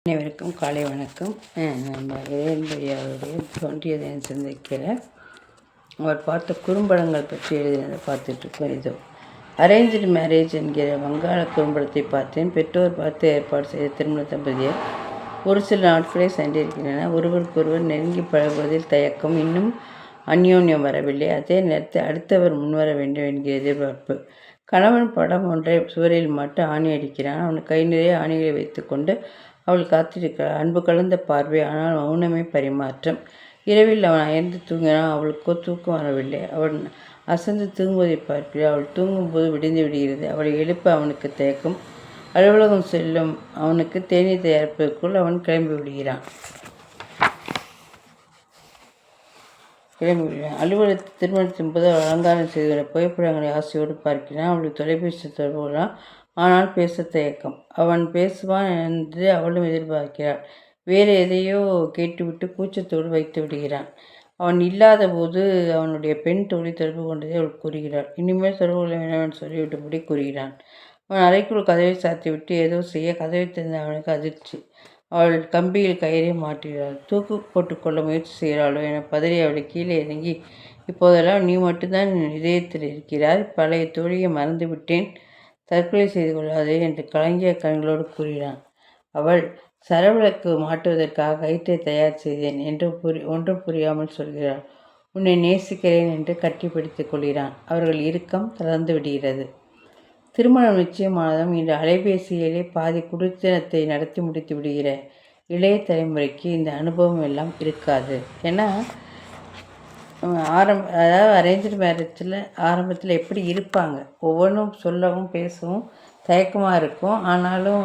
அனைவருக்கும் காலை வணக்கம். நம்ம இறையன்பதி அவருடைய தோன்றிய தினம் சிந்திக்கிற அவர் பார்த்த குறும்படங்கள் பற்றி எழுதினதை பார்த்துட்ருக்கோம். இதோ அரேஞ்சு மேரேஜ் என்கிற வங்காள குறும்படத்தை பார்த்தேன். பெற்றோர் பார்த்து ஏற்பாடு செய்த திருமண தம்பதியர் ஒரு சில நாட்களே சென்றிருக்கின்றன. ஒருவருக்கொருவர் நெருங்கி பழகுவதில் தயக்கம், இன்னும் அந்யோன்யம் வரவில்லை. அதே நேரத்தில் அடுத்தவர் முன்வர வேண்டும் என்கிற எதிர்பார்ப்பு. கணவன் படம் ஒன்றை சுவரில் மாட்ட ஆணி அடிக்கிறான். அவன் கை நிறைய ஆணிகளை வைத்துக்கொண்டு அவள் காத்திருக்கிறாள். அன்பு கலந்த பார்வை, ஆனால் மௌனமே பரிமாற்றம். இரவில் அவன் அயர்ந்து தூங்கினான். அவளுக்கோ தூக்கம் வரவில்லை. அவன் அசந்து தூங்குவதை பார்க்கிறாள். அவள் தூங்கும்போது விடிந்து விடுகிறது. அவளை எழுப்ப அவனுக்கு தயக்கம். அலுவலகம் செல்லும் அவனுக்கு தேநீர் தயாரிப்பதற்குள் அவன் கிளம்பி விடுகிறான். அலுவலகத்தில் திருமணத்தின் போது அவள் அலங்காரம் செய்துள்ள புகைப்படங்களை ஆசையோடு பார்க்கிறான். அவளுக்கு தொலைபேசி தொடர்புகளான். ஆனால் பேச தயக்கம். அவன் பேசுவான் என்று அவளும் எதிர்பார்க்கிறாள். வேறு எதையோ கேட்டுவிட்டு கூச்சத்தோடு வைத்து விடுகிறான். அவன் இல்லாத போது அவனுடைய பெண் தோழி தொடர்பு கொண்டதை அவள் கூறுகிறாள். இனிமேல் தொடர்பு கொள்ள வேண்டாம் சொல்லிவிட்டபடி கூறுகிறான். அவன் அறைக்குள் கதவை சாத்திவிட்டு ஏதோ செய்ய கதவை திறந்த அவனுக்கு அதிர்ச்சி. அவள் கம்பியில் கயிறை மாட்டுகிறாள். தூக்கு போட்டுக்கொள்ள முயற்சி செய்கிறாளோ என பதறி அவளை கீழே இறங்கி, இப்போதெல்லாம் நீ மட்டும்தான் இதயத்தில் இருக்கிறாய், பழைய தோழியை மறந்து விட்டேன், தற்கொலை செய்து கொள்ளாதே என்று கலங்கிய கண்களோடு கூறினான். அவள் சரவிளக்கு மாட்டுவதற்காக கயிற்றை தயார் செய்தேன் என்று ஒன்றும் புரியாமல் சொல்கிறாள். உன்னை நேசிக்கிறேன் என்று கட்டிப்பிடித்துக் கொள்கிறான். அவர்கள் இறுக்கம் தளர்ந்து விடுகிறது. திருமணம் நிச்சயமானதும் இன்று அலைபேசியிலே பாதி குடித்தனத்தை நடத்தி முடித்து விடுகிற இளைய தலைமுறைக்கு இந்த அனுபவம் எல்லாம் இருக்காது. ஏன்னா அதாவது அரேஞ்சு மேரேஜில் ஆரம்பத்தில் எப்படி இருப்பாங்க, ஒவ்வொன்றும் சொல்லவும் பேசவும் தயக்கமாக இருக்கும். ஆனாலும்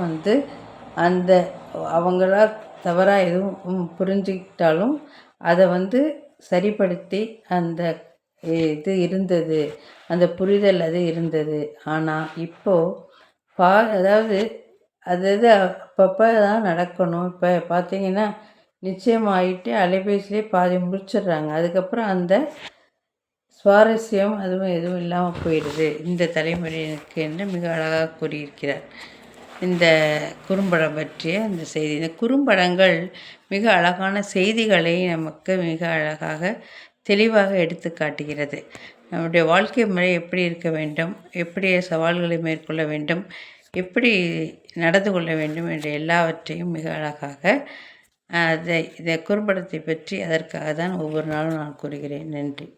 அந்த அவங்களா தவறாக எதுவும் புரிஞ்சுக்கிட்டாலும் அதை சரிப்படுத்தி அந்த இது இருந்தது, அந்த புரிதல் அது இருந்தது. ஆனால் இப்போது அதாவது அது அப்பப்போ தான் நடக்கணும். இப்போ பார்த்தீங்கன்னா நிச்சயமாகிட்டு அலைபேசியிலே பாதி முடிச்சிடுறாங்க. அதுக்கப்புறம் அந்த சுவாரஸ்யம் எதுவும் இல்லாமல் போயிடுது இந்த தலைமுறையினருக்கு என்று மிக அழகாக கூறியிருக்கிறார் இந்த குறும்படம் பற்றிய இந்த செய்தி. இந்த குறும்படங்கள் மிக அழகான செய்திகளை நமக்கு மிக அழகாக தெளிவாக எடுத்து காட்டுகிறது. நம்முடைய வாழ்க்கை முறை எப்படி இருக்க வேண்டும், எப்படி சவால்களை மேற்கொள்ள வேண்டும், எப்படி நடந்து கொள்ள வேண்டும் என்ற எல்லாவற்றையும் மிக அழகாக இந்த குறும்படத்தை பற்றி அதற்காக தான் ஒவ்வொரு நாளும் நான் கூறுகிறேன். நன்றி.